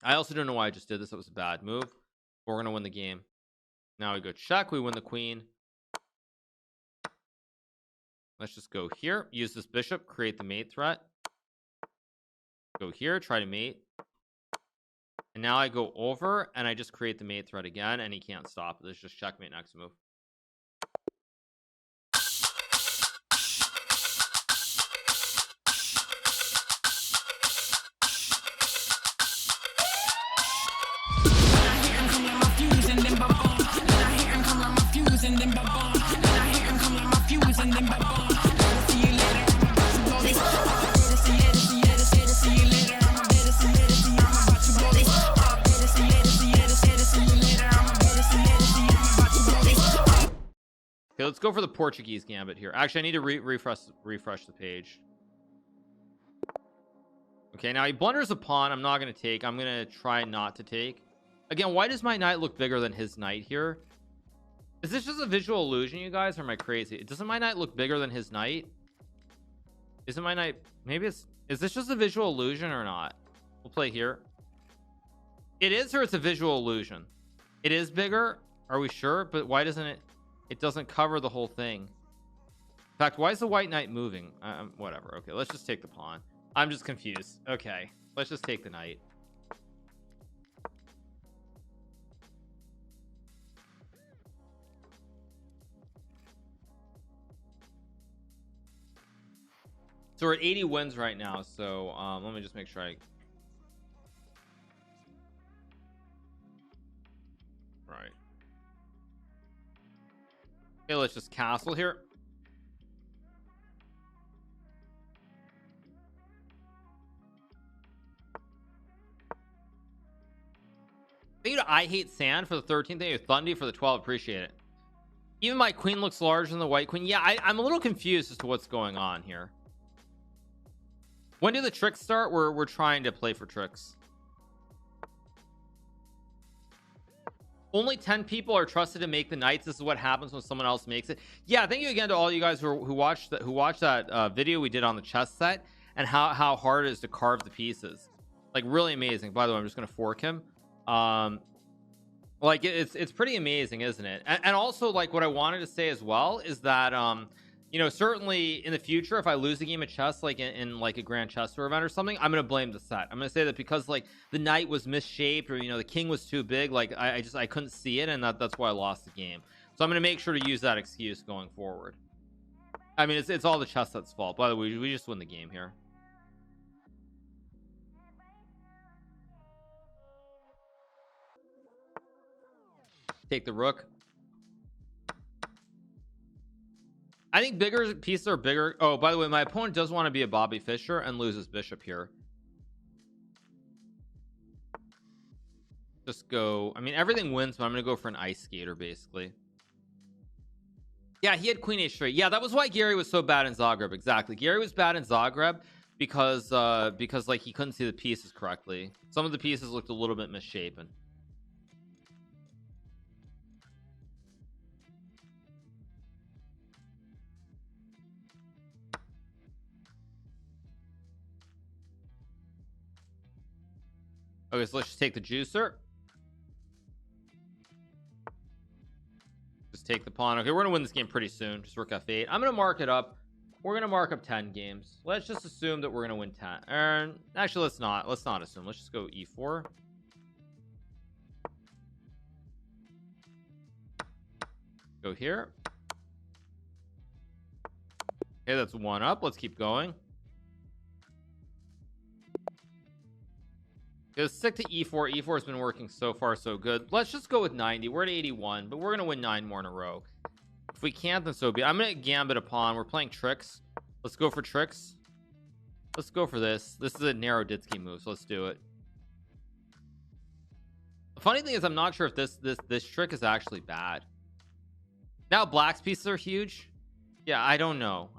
I also don't know why I just did this. That was a bad move. We're gonna win the game. Now we go check, we win the queen. Let's just go here, use this bishop, create the mate threat. Go here, try to mate. And now I go over and I just create the mate threat again, and he can't stop it. Let's just checkmate next move. Okay, let's go for the Portuguese gambit here. Actually, I need to refresh the page. Okay, now he blunders a pawn. I'm not going to take. I'm going to try not to take. Again, why does my knight look bigger than his knight here? Is this just a visual illusion, you guys, or am I crazy? Doesn't my knight look bigger than his knight? Isn't my knight... Maybe it's... Is this just a visual illusion or not? We'll play here. It is, or it's a visual illusion? It is bigger. Are we sure? But why doesn't it... It doesn't cover the whole thing. In fact, why is the white knight moving? Whatever. Okay, let's just take the pawn. I'm just confused. Okay, let's just take the knight. So we're at 80 wins right now. So let me just make sure I... Right. Okay, let's just castle here. Thank you to I Hate Sand for the 13th. Thank you to Thundy for the 12. Appreciate it. Even my queen looks larger than the white queen. Yeah, I'm a little confused as to what's going on here. When do the tricks start? We're trying to play for tricks. Only 10 people are trusted to make the knights. This is what happens when someone else makes it. Yeah, thank you again to all you guys who watched that video we did on the chess set, and how hard it is to carve the pieces. Like, really amazing. By the way, I'm just gonna fork him. Like, it's pretty amazing, isn't it? And also, like, what I wanted to say as well is that you know, certainly in the future, if I lose a game of chess, like in like a grand chess tour event or something, I'm gonna blame the set. I'm gonna say that because like the knight was misshaped, or you know, the king was too big, like I couldn't see it, and that's why I lost the game. So I'm gonna make sure to use that excuse going forward. I mean, it's all the chess set's fault. By the way, we just win the game here. Take the rook. I think bigger pieces are bigger. Oh, by the way, my opponent does want to be a Bobby Fischer and loses bishop here. Just go. I mean, everything wins, but I'm going to go for an ice skater, basically. Yeah, he had queen h straight. Yeah, that was why Gary was so bad in Zagreb. Exactly. Gary was bad in Zagreb because like he couldn't see the pieces correctly. Some of the pieces looked a little bit misshapen. Okay, so let's just take the juicer. Just take the pawn. Okay, we're gonna win this game pretty soon. Just rook f8. I'm gonna mark it up. We're gonna mark up 10 games. Let's just assume that we're gonna win 10. And actually, let's not assume. Let's just go e4. Go here. Okay, that's one up. Let's keep going. Just stick to e4. E4 has been working so far so good. Let's just go with 90. We're at 81, but we're gonna win 9 more in a row. If we can't, then so be it. I'm gonna gambit a pawn. We're playing tricks. Let's go for tricks. Let's go for this. This is a narrow Ditsky move, so let's do it. The funny thing is, I'm not sure if this trick is actually bad. Now black's pieces are huge. Yeah, I don't know.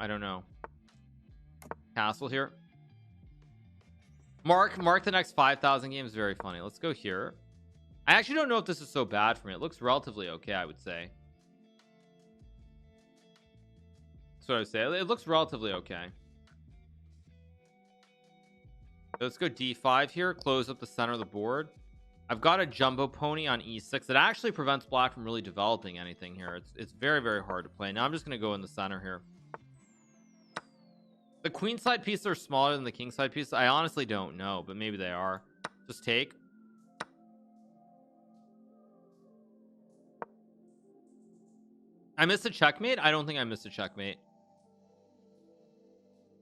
Castle here. Mark the next 5,000 games. Very funny. Let's go here. I actually don't know if this is so bad for me. It looks relatively okay, I would say. That's what I would say. It looks relatively okay. Let's go d5 here, close up the center of the board. I've got a jumbo pony on e6 that actually prevents black from really developing anything here. It's very, very hard to play. Now I'm just going to go in the center here. The queen side pieces are smaller than the king side pieces. I honestly don't know, but maybe they are. Just take. I missed a checkmate. I don't think I missed a checkmate.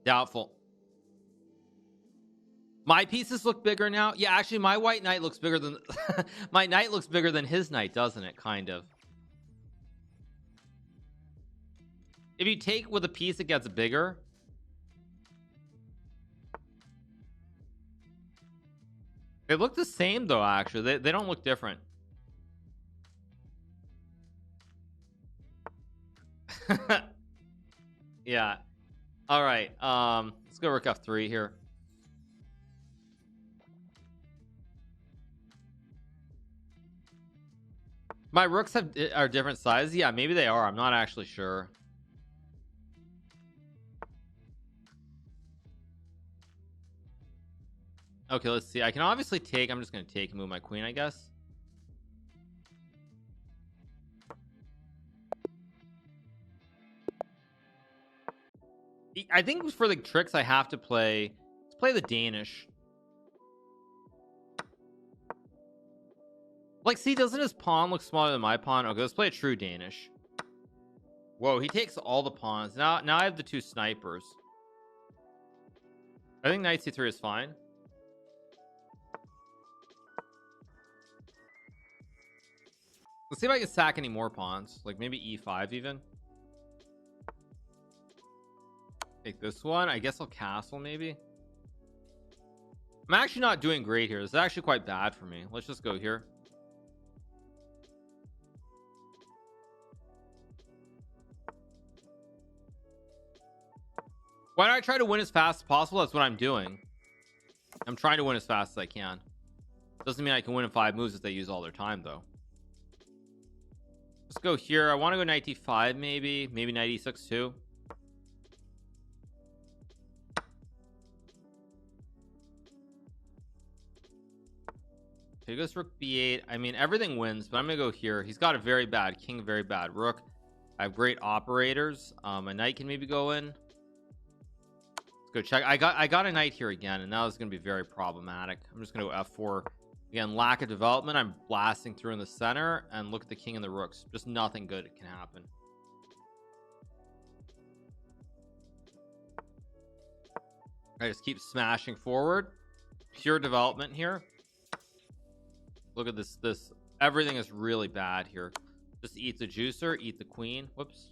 Doubtful. My pieces look bigger now. Yeah, actually my white knight looks bigger than my knight looks bigger than his knight, doesn't it? Kind of. If you take with a piece, it gets bigger. They look the same though, actually. They don't look different. Yeah. All right. Let's go rook f3 here. My rooks are different sizes. Yeah, maybe they are. I'm not actually sure. Okay, let's see. I can obviously take. I'm just going to take and move my queen, I guess. I think for the tricks, I have to play. Let's play the Danish. Like, see, doesn't his pawn look smaller than my pawn? Okay, let's play a true Danish. Whoa, he takes all the pawns. Now I have the two snipers. I think knight c3 is fine. Let's see if I can sack any more pawns. Like maybe e5 even. Take this one. I guess I'll castle maybe. I'm actually not doing great here. This is actually quite bad for me. Let's just go here. Why don't I try to win as fast as possible? That's what I'm doing. I'm trying to win as fast as I can. Doesn't mean I can win in 5 moves if they use all their time though. Let's go here. I want to go knight d5 maybe knight e6 too. So he goes rook b8. I mean, everything wins, but I'm gonna go here. He's got a very bad king, very bad rook. I have great operators. A knight can maybe go in. Let's go check. I got a knight here again, and that was gonna be very problematic. I'm just gonna go f4 again. Lack of development. I'm blasting through in the center, and look at the king and the rooks. Just nothing good can happen. I just keep smashing forward. Pure development here. Look at this. Everything is really bad here. Just eat the juicer, eat the queen. Whoops.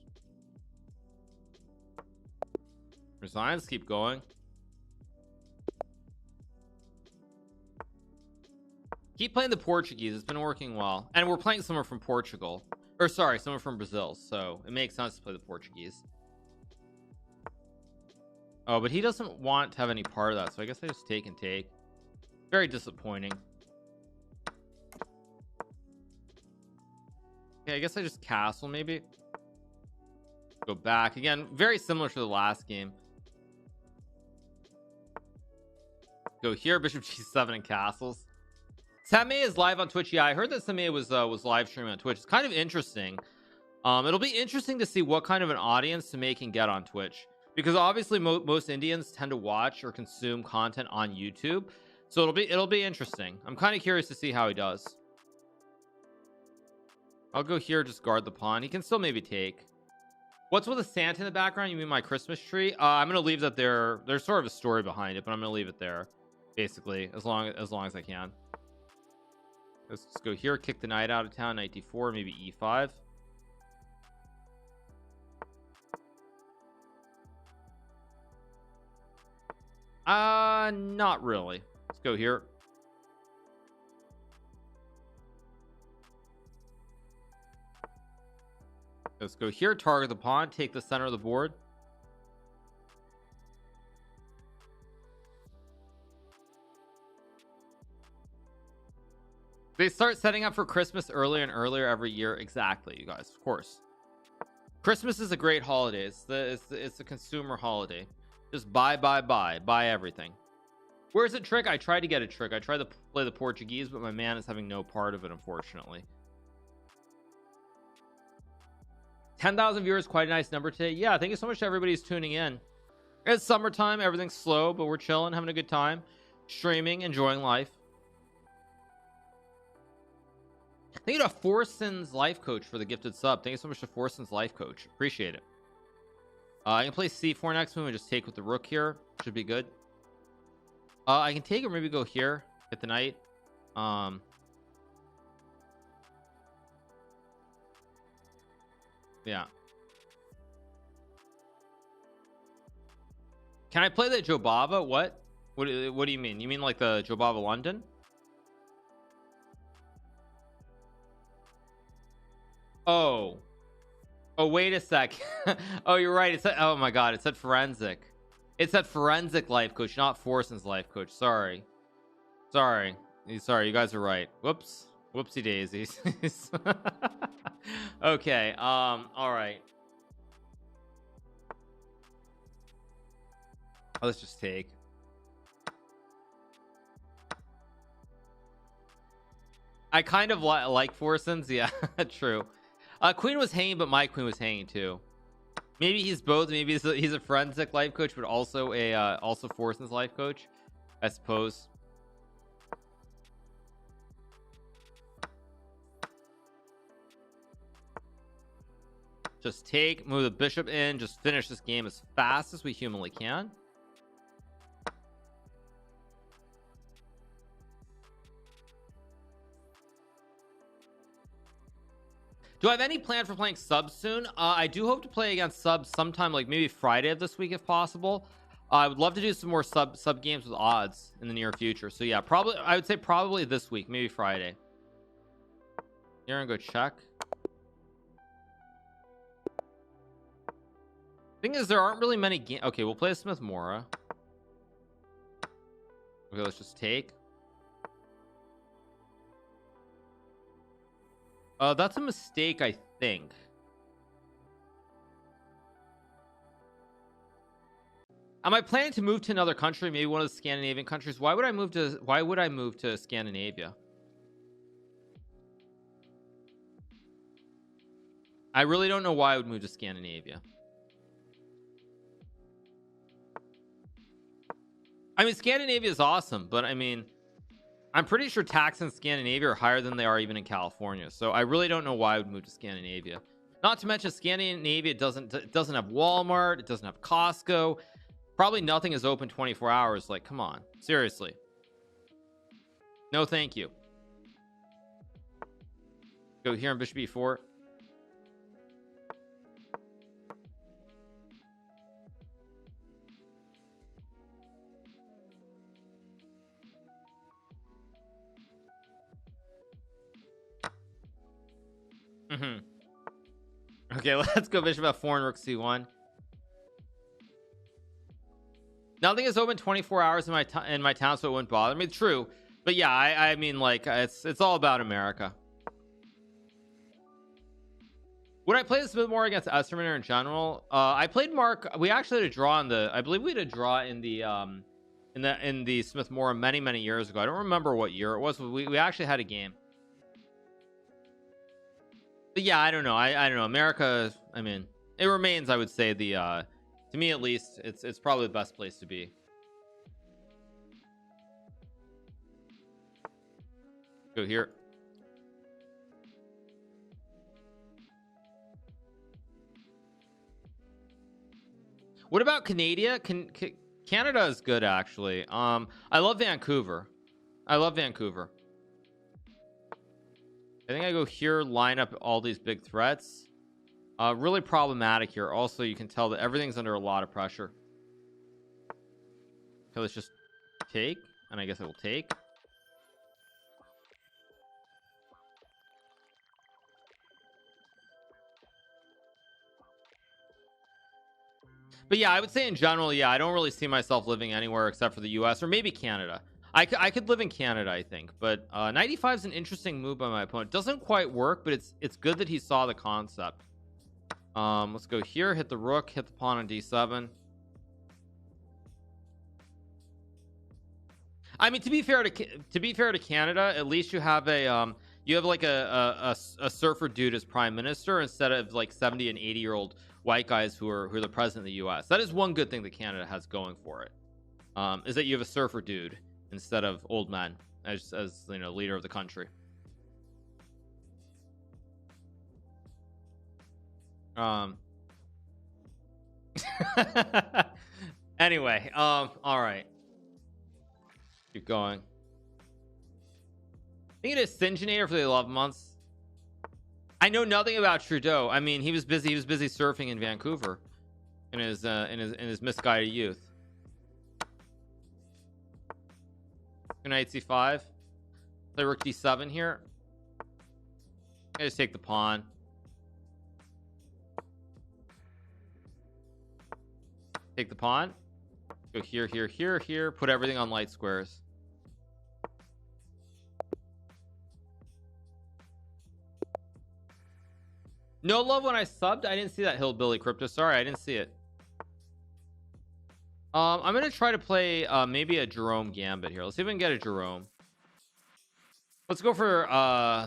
Resign. Let's keep going. Keep playing the Portuguese. It's been working well. And we're playing someone from Portugal. Or sorry, someone from Brazil. So it makes sense to play the Portuguese. Oh, but he doesn't want to have any part of that. So I guess I just take and take. Very disappointing. Okay, I guess I just castle maybe. Go back again. Very similar to the last game. Go here, bishop g7 and castles. Same is live on Twitch. Yeah, I heard that Same was live streaming on Twitch. It's kind of interesting. It'll be interesting to see what kind of an audience Same can get on Twitch, because obviously most Indians tend to watch or consume content on YouTube. So it'll be interesting. I'm kind of curious to see how he does. I'll go here, just guard the pawn. He can still maybe take. What's with the Santa in the background? You mean my Christmas tree? I'm gonna leave that there. There's sort of a story behind it, but I'm gonna leave it there, basically, as long as I can. Let's just go here, kick the knight out of town, knight d4, maybe e5. Not really. Let's go here. Let's go here, target the pawn, take the center of the board. They start setting up for Christmas earlier and earlier every year. Exactly, you guys, of course. Christmas is a great holiday. It's a consumer holiday. Just buy everything. Where's the trick? I tried to get a trick. I tried to play the Portuguese, but my man is having no part of it, unfortunately. 10,000 viewers, quite a nice number today. Yeah, thank you so much to everybody who's tuning in. It's summertime, everything's slow, but we're chilling, having a good time, streaming, enjoying life. Thank you to Forson's life coach for the gifted sub. Thank you so much to Forson's life coach, appreciate it. I can play c4 next move and just take with the rook here, should be good. I can take or maybe go here, get the knight. Yeah. Can I play the Jobava? What do you mean? You mean like the Jobava London? Oh wait a sec. Oh, you're right. It said, oh my god, it said forensic. It said forensic life coach, not Forson's life coach. Sorry, you guys are right. Whoopsie daisies. Okay, all right, let's just take. I kind of like Forson's. Yeah. True. Queen was hanging, but my queen was hanging too. Maybe he's both. Maybe he's a forensic life coach, but also a also Forson's life coach, I suppose. Just take, move the bishop in, just finish this game as fast as we humanly can. Do I have any plan for playing subs soon? I do hope to play against subs sometime, like maybe Friday of this week if possible. I would love to do some more sub games with odds in the near future. So yeah, probably I would say probably this week, maybe Friday. You're gonna go check. Thing is, there aren't really many games. Okay, we'll play Smith-Morra. Okay, let's just take. That's a mistake, I think. Am I planning to move to another country, maybe one of the Scandinavian countries? Why would I move to Scandinavia? I really don't know why I would move to Scandinavia. I mean, Scandinavia is awesome, but I mean, I'm pretty sure taxes in Scandinavia are higher than they are even in California. So I really don't know why I would move to Scandinavia. Not to mention Scandinavia doesn't have Walmart, it doesn't have Costco. Probably nothing is open 24 hours. Like, come on, seriously. No, thank you. Go here on Bishop E4. Okay, let's go Bishop F4 and Rook C1. Nothing is open 24 hours in my town, so it wouldn't bother me. True, but yeah, I mean, like, it's all about America. Would I play the Smith-Morra against Esterman in general? I played Mark. We actually had a draw in the. I believe we had a draw in the Smith-Morra many years ago. I don't remember what year it was. But we actually had a game. But yeah, I don't know. I don't know. America, I mean, it remains, I would say, the to me at least, it's probably the best place to be. Go here. What about Canada? Canada is good, actually. I love Vancouver. I think I go here, line up all these big threats. Really problematic here. Also, you can tell that everything's under a lot of pressure. Okay, let's just take, and I guess I will take. But yeah, I would say in general, yeah, I don't really see myself living anywhere except for the US or maybe Canada. I could live in Canada, I think, but 95 is an interesting move by my opponent. Doesn't quite work, but it's good that he saw the concept. Let's go here, hit the rook, hit the pawn on d7. I mean, to be fair to Canada, at least you have a you have like a surfer dude as prime minister instead of like 70 and 80-year-old white guys who are the president of the US. That is one good thing that Canada has going for it, is that you have a surfer dude instead of old men as you know, leader of the country. Anyway, all right, keep going. I think it is Singenator for the 11 months. I know nothing about Trudeau. I mean, he was busy surfing in Vancouver in his misguided youth. Good night, c5. Play rook d7 here. I just take the pawn. Take the pawn. Go here, here, here, here. Put everything on light squares. No love when I subbed. I didn't see that, Hillbilly Crypto. Sorry, I didn't see it. I'm gonna try to play maybe a Jerome Gambit here. Let's see if we can get a Jerome. Let's go for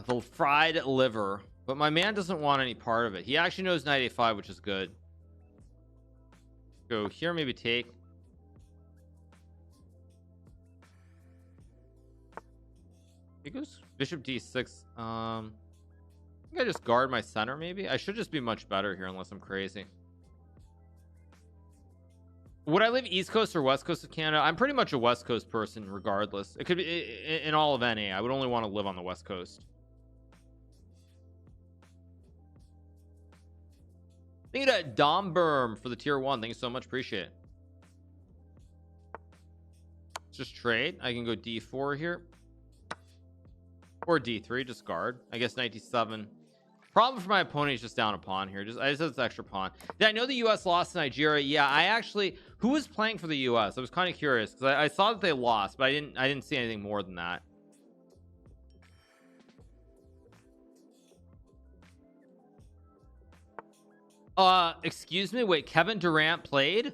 the fried liver, but my man doesn't want any part of it. He actually knows knight a5, which is good. Go here, maybe take. He goes bishop d6. I think I just guard my center. Maybe I should just be much better here unless I'm crazy. Would I live East Coast or West Coast of Canada? I'm pretty much a West Coast person regardless. It could be in all of NA. I would only want to live on the West Coast. Thank you to Dom Berm for the tier 1. Thank you so much. Appreciate it. Let's just trade. I can go d4 here. Or d3, just guard. I guess knight d7. Problem for my opponent is just down a pawn here. I just have this extra pawn. Did I know the US lost to Nigeria? Yeah, I actually, who was playing for the US? I was kind of curious because I saw that they lost, but I didn't see anything more than that. Excuse me, wait, Kevin Durant played?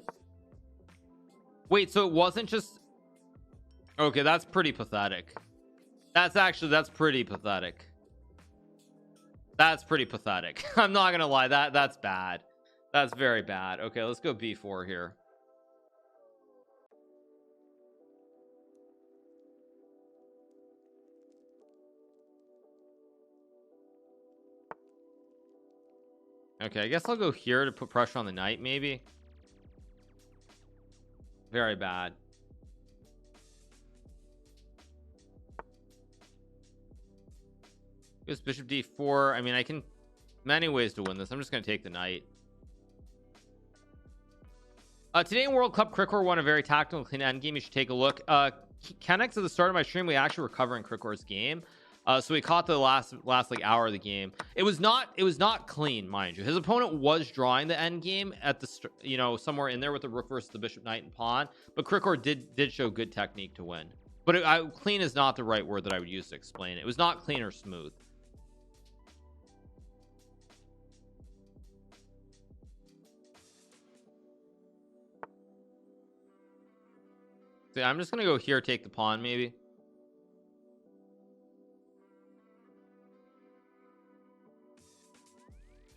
Wait, so it wasn't just, okay, that's pretty pathetic. That's pretty pathetic. That's pretty pathetic. I'm not gonna lie, that's bad. That's very bad. Okay, let's go b4 here. Okay, I guess I'll go here to put pressure on the knight, maybe. Very bad. Goes bishop d4. I mean, I can many ways to win this. I'm just going to take the knight. Today in World Cup, Krikor won a very tactical clean endgame. You should take a look. Kennex at the start of my stream, we actually were covering Krikor's game. So we caught the last like hour of the game. It was not clean, mind you. His opponent was drawing the end game at the you know, somewhere in there with the rook versus the bishop, knight, and pawn. But Krikor did show good technique to win. But clean is not the right word that I would use to explain it. It was not clean or smooth. So I'm just gonna go here, take the pawn, maybe.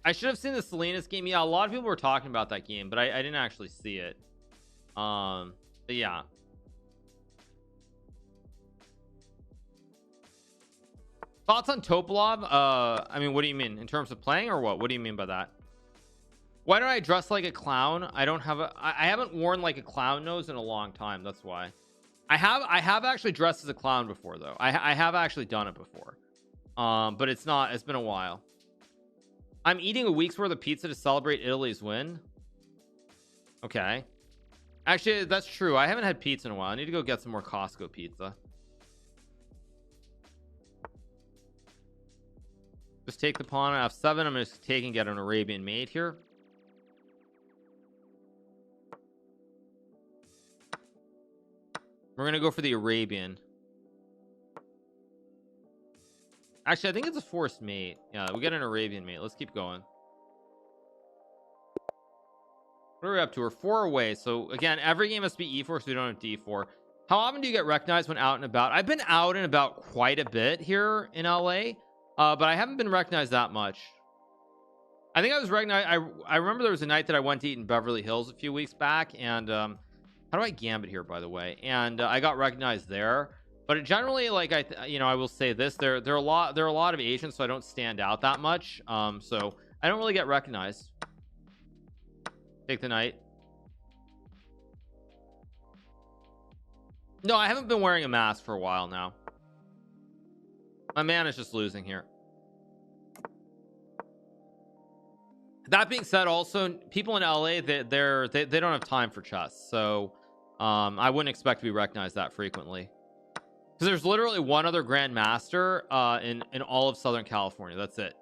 I should have seen the Salinas game. Yeah, a lot of people were talking about that game, but I didn't actually see it. But yeah. Thoughts on Topalov? I mean, what do you mean in terms of playing, or what do you mean by that? Why don't I dress like a clown? I haven't worn like a clown nose in a long time. That's why. I have actually dressed as a clown before, though. I have actually done it before. But it's been a while. I'm eating a week's worth of pizza to celebrate Italy's win. Okay. Actually, that's true. I haven't had pizza in a while. I need to go get some more Costco pizza. Just take the pawn on f7. I'm going to take and get an Arabian mate here. We're going to go for the Arabian. Actually, I think it's a forced mate. Yeah, we get an Arabian mate. Let's keep going. What are we up to? We're 4 away. So again, every game must be e4, so we don't have d4. How often do you get recognized when out and about? I've been out and about quite a bit here in LA, but I haven't been recognized that much. I think I was recognized. I remember there was a night that I went to eat in Beverly Hills a few weeks back, and how do I Gambit here, by the way? And I got recognized there. But it generally, like, I will say this: there are a lot of Asians, so I don't stand out that much. So I don't really get recognized. Take the night. No, I haven't been wearing a mask for a while now. My man is just losing here. That being said, also people in LA, they don't have time for chess, so I wouldn't expect to be recognized that frequently, because there's literally one other grandmaster in all of Southern California. That's it.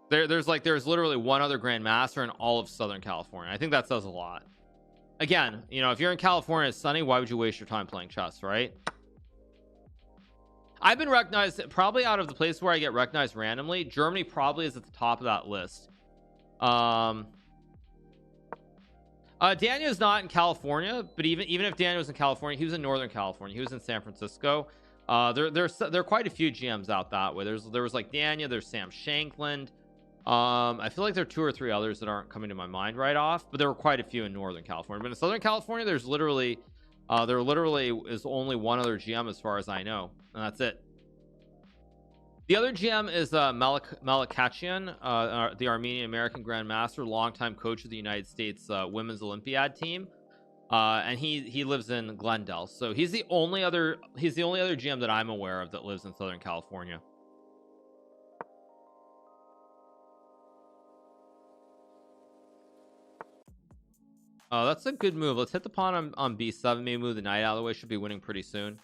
There's literally one other grandmaster in all of Southern California. I think that says a lot. Again, you know, if you're in California, it's sunny, why would you waste your time playing chess, right? I've been recognized probably out of the places where I get recognized randomly. Germany probably is at the top of that list. Daniel's not in California, but even if Daniel was in California, he was in Northern California. He was in San Francisco. There are quite a few GMs out that way. There was like Daniel, there's Sam Shankland. I feel like there are 2 or 3 others that aren't coming to my mind right off, but there were quite a few in Northern California. But in Southern California, there literally is only one other GM as far as I know, and that's it. The other GM is Malakachian, the Armenian American Grandmaster, longtime coach of the United States Women's Olympiad team, and he lives in Glendale. So he's the only other GM that I'm aware of that lives in Southern California. Oh, that's a good move. Let's hit the pawn on b7. Maybe move the knight out of the way. Should be winning pretty soon.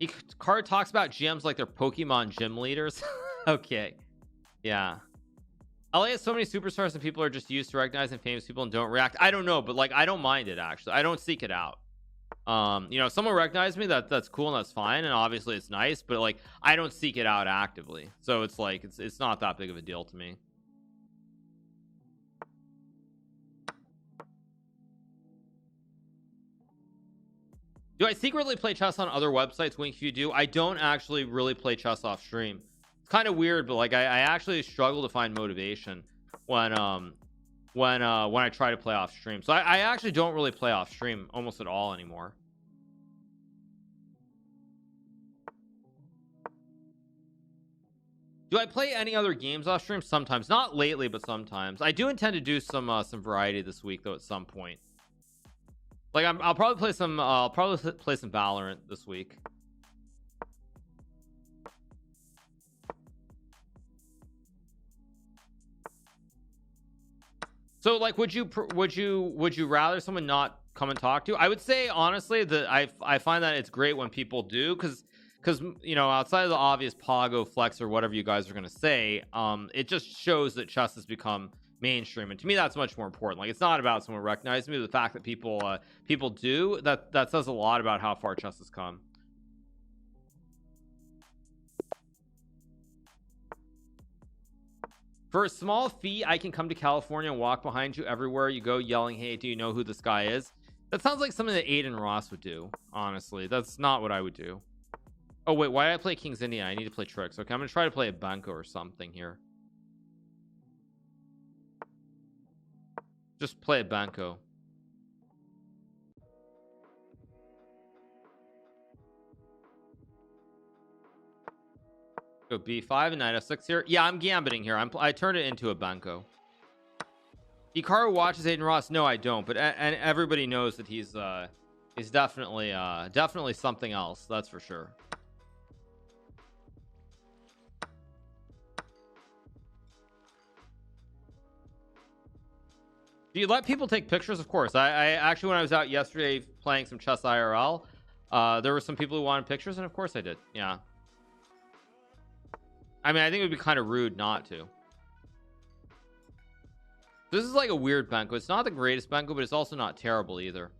Hikaru talks about GMs like they're Pokemon gym leaders. Okay. Yeah. LA has so many superstars and people are just used to recognizing famous people and don't react. I don't know, but like I don't mind it actually. I don't seek it out. You know, if someone recognizes me, that's cool and that's fine, and obviously it's nice, but like I don't seek it out actively. So it's like it's not that big of a deal to me. Do I secretly play chess on other websites? Wink if you do. I don't actually really play chess off stream. It's kind of weird, but like I actually struggle to find motivation when I try to play off stream. So I actually don't really play off stream almost at all anymore. Do I play any other games off stream? Sometimes, not lately, but sometimes. I do intend to do some variety this week though at some point. Like I'll probably play some Valorant this week. So like would you rather someone not come and talk to you? I would say honestly that I find that it's great when people do, because you know, outside of the obvious Pogo flex or whatever you guys are going to say, it just shows that chess has become mainstream, and to me that's much more important. Like it's not about someone recognizing me, but the fact that people do that says a lot about how far chess has come. For a small fee, I can come to California and walk behind you everywhere you go, yelling, "Hey, do you know who this guy is?" That sounds like something that Aiden Ross would do. Honestly, that's not what I would do. Oh wait, why did I play King's Indian? I need to play tricks. Okay, I'm gonna try to play a Benko or something here. Just play a Benko. Go b5 and knight f6 here. Yeah, I'm gambiting here. I turned it into a Benko. Hikaru watches Aiden Ross. No, I don't. But and everybody knows that he's definitely something else. That's for sure. Do you let people take pictures? Of course. I actually, when I was out yesterday playing some chess IRL, there were some people who wanted pictures, and of course I did. Yeah. I mean, I think it would be kind of rude not to. This is like a weird Benko. It's not the greatest Benko, but it's also not terrible either.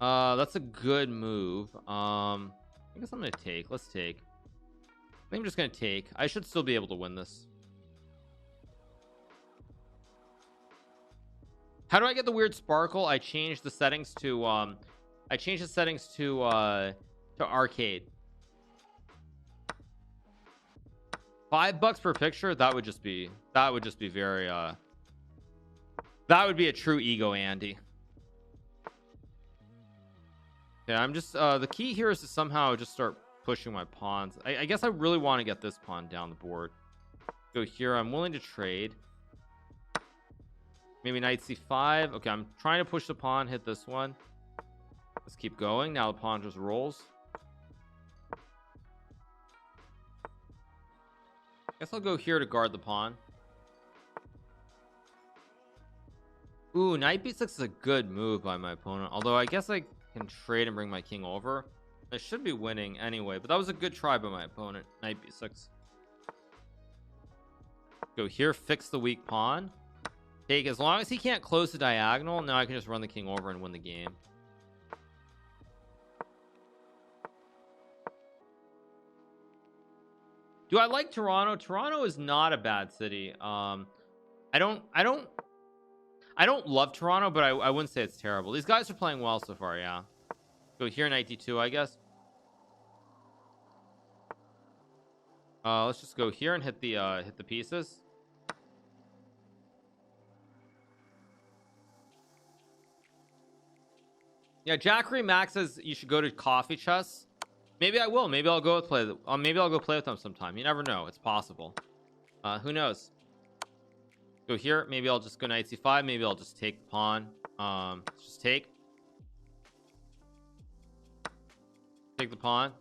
That's a good move. I guess I'm gonna take. Let's take. I think I'm just gonna take. I should still be able to win this. How do I get the weird sparkle? I changed the settings to arcade. $5 per picture. That would just be very that would be a true ego, Andy. Yeah, I'm just the key here is to somehow just start pushing my pawns. I guess I really want to get this pawn down the board. Go here. I'm willing to trade. Maybe knight c5. Okay, I'm trying to push the pawn, hit this one. Let's keep going. Now the pawn just rolls. Guess I'll go here to guard the pawn. Ooh, knight b6 is a good move by my opponent, although I guess I can trade and bring my king over. I should be winning anyway, but that was a good try by my opponent. Knight b6. Go here, fix the weak pawn. Take, as long as he can't close the diagonal, now I can just run the king over and win the game. Do I like Toronto? Toronto is not a bad city. I don't love Toronto, but I wouldn't say it's terrible. These guys are playing well so far. Yeah. Go here, knight d2, I guess. Let's just go here and hit the pieces. Yeah, Jackery Max says you should go to coffee chess. Maybe I will. Maybe I'll go play. Maybe I'll go play with them sometime. You never know. It's possible. Who knows? Go here. Maybe I'll just go knight c5. Maybe I'll just take the pawn. Just take the pawn.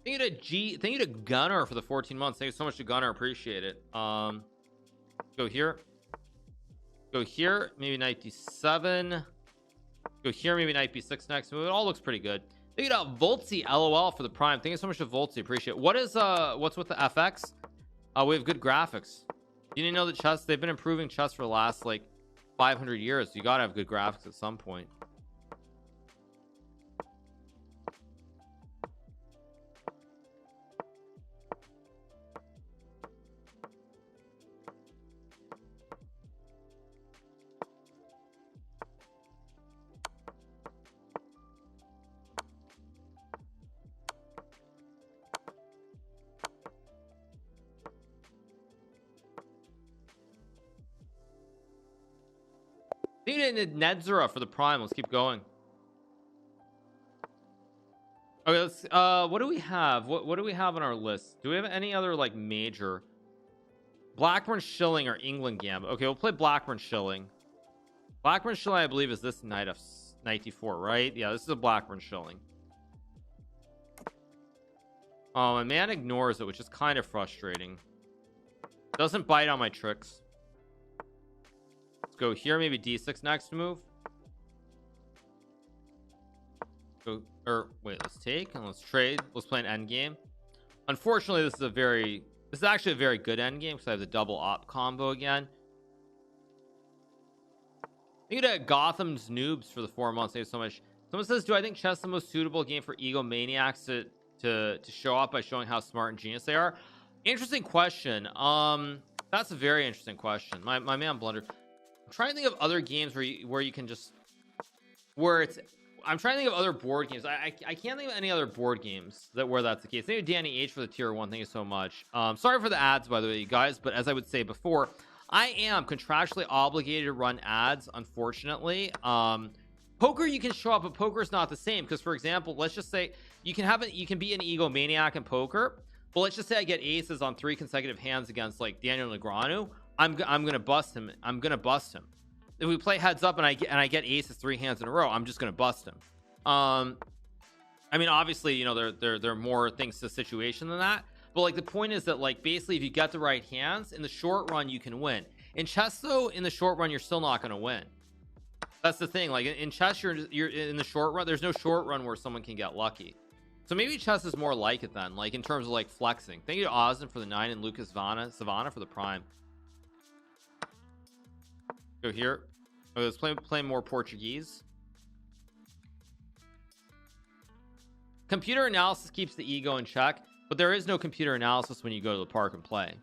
Thank you to Gunner for the 14 months. Thank you so much to Gunner. Appreciate it. Go here. Go here. Maybe knight d7. Go here. Maybe knight b6 next move. It all looks pretty good. Thank you to Voltsy LOL for the prime. Thank you so much to Voltsy. Appreciate it. What's with the FX? We have good graphics. You didn't know that chess, they've been improving chess for the last like 500 years. You gotta have good graphics at some point. Nedzura for the prime. Let's keep going. Okay, let's what do we have? What do we have on our list? Do we have any other like major? Blackburne, Shilling, or Englund Gambit? Okay, we'll play Blackburne, Shilling. Blackburne, Shilling, I believe, is this knight d4, right? Yeah, this is a Blackburne, Shilling. Oh, my man ignores it, which is kind of frustrating. Doesn't bite on my tricks. Go here, maybe d6 next move. Go, or wait, let's take and let's trade. Let's play an end game. Unfortunately, this is actually a very good end game because I have the double op combo again. Thank you to Gotham's Noobs for the 4 months. Thank you so much. Someone says, do I think chess is the most suitable game for egomaniacs to show off by showing how smart and genius they are? Interesting question. That's a very interesting question. My man blundered. I'm trying to think of other games where you can just I'm trying to think of other board games. I can't think of any other board games where that's the case. Thank you Danny H for the tier 1. Thank you so much. Sorry for the ads, by the way, you guys, but as I would say before, I am contractually obligated to run ads, unfortunately. Poker you can show up, but poker is not the same because, for example, let's just say you can be an egomaniac in poker, but let's just say I get aces on 3 consecutive hands against like Daniel Negreanu. I'm gonna bust him. If we play heads up and I get aces 3 hands in a row, I'm just gonna bust him. I mean, obviously, you know, there are more things to the situation than that, but like the point is that like basically if you get the right hands in the short run, you can win. In chess though, in the short run, you're still not gonna win. That's the thing. Like in chess, you're in the short run. There's no short run where someone can get lucky. So maybe chess is more like it then, like in terms of like flexing. Thank you to Osden for the 9 and Lucas Savannah for the prime. Go here. Oh, let's play more Portuguese. Computer analysis keeps the ego in check, but there is no computer analysis when you go to the park and play.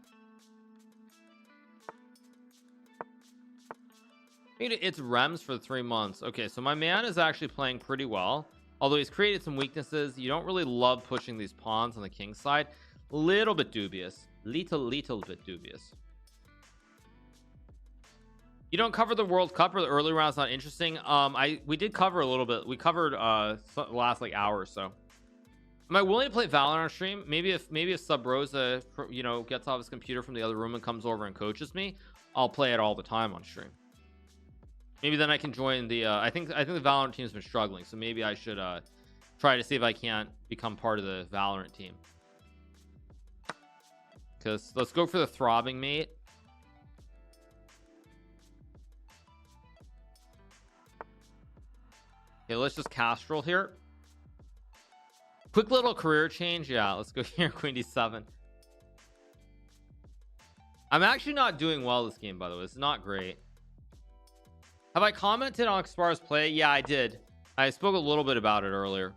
It's rems for 3 months. Okay, so my man is actually playing pretty well, although he's created some weaknesses. You don't really love pushing these pawns on the king side. Little bit dubious, little bit dubious. You don't cover the World Cup, or the early rounds not interesting. We did cover a little bit. We covered the last like hour or so. Am I willing to play Valorant on stream? Maybe if Sub Rosa, you know, gets off his computer from the other room and comes over and coaches me, I'll play it all the time on stream. Maybe then I can join the I think the Valorant team's been struggling, so maybe I should try to see if I can't become part of the Valorant team. Because let's go for the throbbing mate. Okay, let's just Castrol here. Quick little career change. Yeah, let's go here. Queen d7. I'm actually not doing well this game, by the way. It's not great. Have I commented on Kaspar's play? Yeah, I did. I spoke a little bit about it earlier.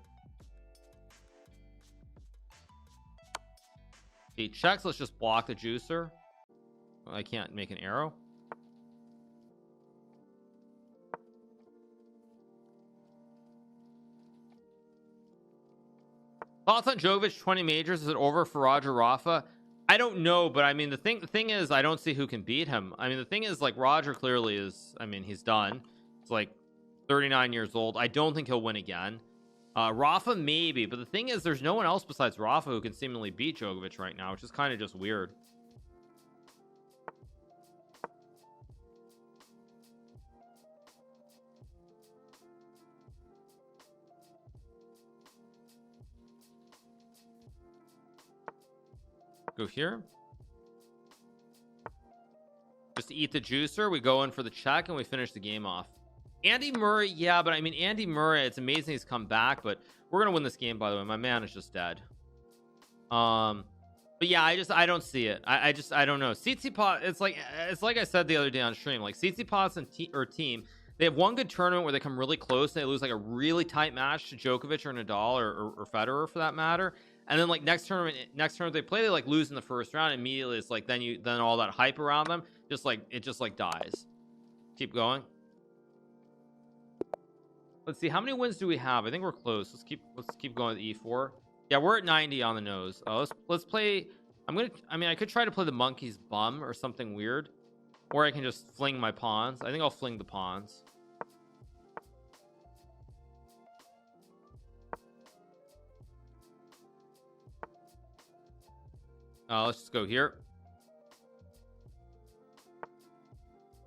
He checks. Let's just block the juicer. I can't make an arrow. Thoughts on Djokovic 20 majors? Is it over for Roger Rafa? I don't know, but I mean the thing is I don't see who can beat him. I mean the thing is, like, Roger clearly is, I mean, he's done. It's like 39 years old. I don't think he'll win again. Rafa maybe, but the thing is there's no one else besides Rafa who can seemingly beat Djokovic right now, which is kind of just weird. Go here. Just eat the juicer. We go in for the check and we finish the game off. Andy Murray, yeah, but I mean Andy Murray, it's amazing he's come back, but we're gonna win this game, by the way. My man is just dead. But yeah, I don't see it. I don't know. Tsitsipas, it's like I said the other day on stream, like Tsitsipas and team, they have one good tournament where they come really close and they lose like a really tight match to Djokovic or Nadal or Federer for that matter. And then like next tournament they play, they like lose in the first round immediately. It's like then all that hype around them just like dies. Keep going. Let's see, how many wins do we have? I think we're close. Let's keep going with E4. Yeah, we're at 90 on the nose. Let's play. I could try to play the monkey's bum or something weird, or I can just fling my pawns. I think I'll fling the pawns. Let's just go here.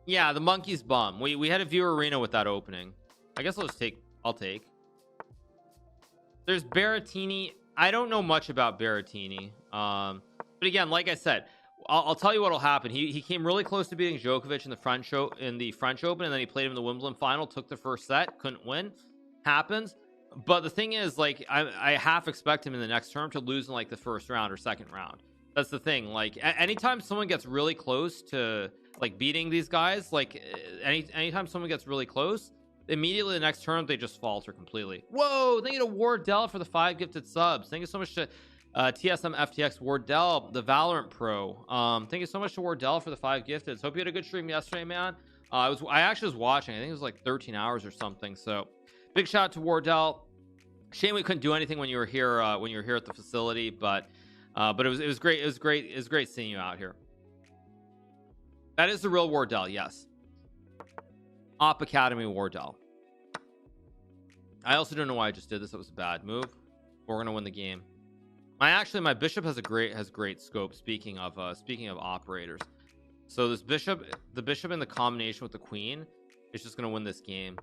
Yeah, the monkey's bum. We had a viewer arena with that opening. I guess I'll take. There's Berrettini. I don't know much about Berrettini. But again, like I said, I'll tell you what'll happen. He came really close to beating Djokovic in the French Open, and then he played him in the Wimbledon final, took the first set, couldn't win. Happens. But the thing is, like, I half expect him in the next term to lose in like the first round or second round. That's the thing. Like, anytime someone gets really close to like beating these guys, like anytime someone gets really close, immediately the next turn they just falter completely. Whoa, thank you to Wardell for the 5 gifted subs. Thank you so much to TSM FTX Wardell, the Valorant Pro. Thank you so much to Wardell for the 5 gifted. Hope you had a good stream yesterday, man. I actually was watching. I think it was like 13 hours or something. So big shout out to Wardell. Shame we couldn't do anything when you were here at the facility, but it was great. It was great seeing you out here. That is the real Wardell, yes. Op Academy Wardell. I also don't know why I just did this. That was a bad move. We're gonna win the game. My bishop has great scope. Speaking of operators, so the bishop in the combination with the queen is just gonna win this game.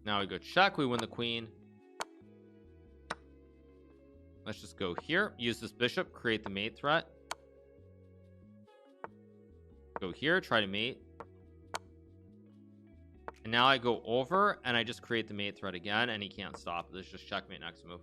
Now we go check. We win the queen. Let's just go here. Use this bishop. Create the mate threat. Go here. Try to mate. And now I go over and I just create the mate threat again, and he can't stop. This is just checkmate next move.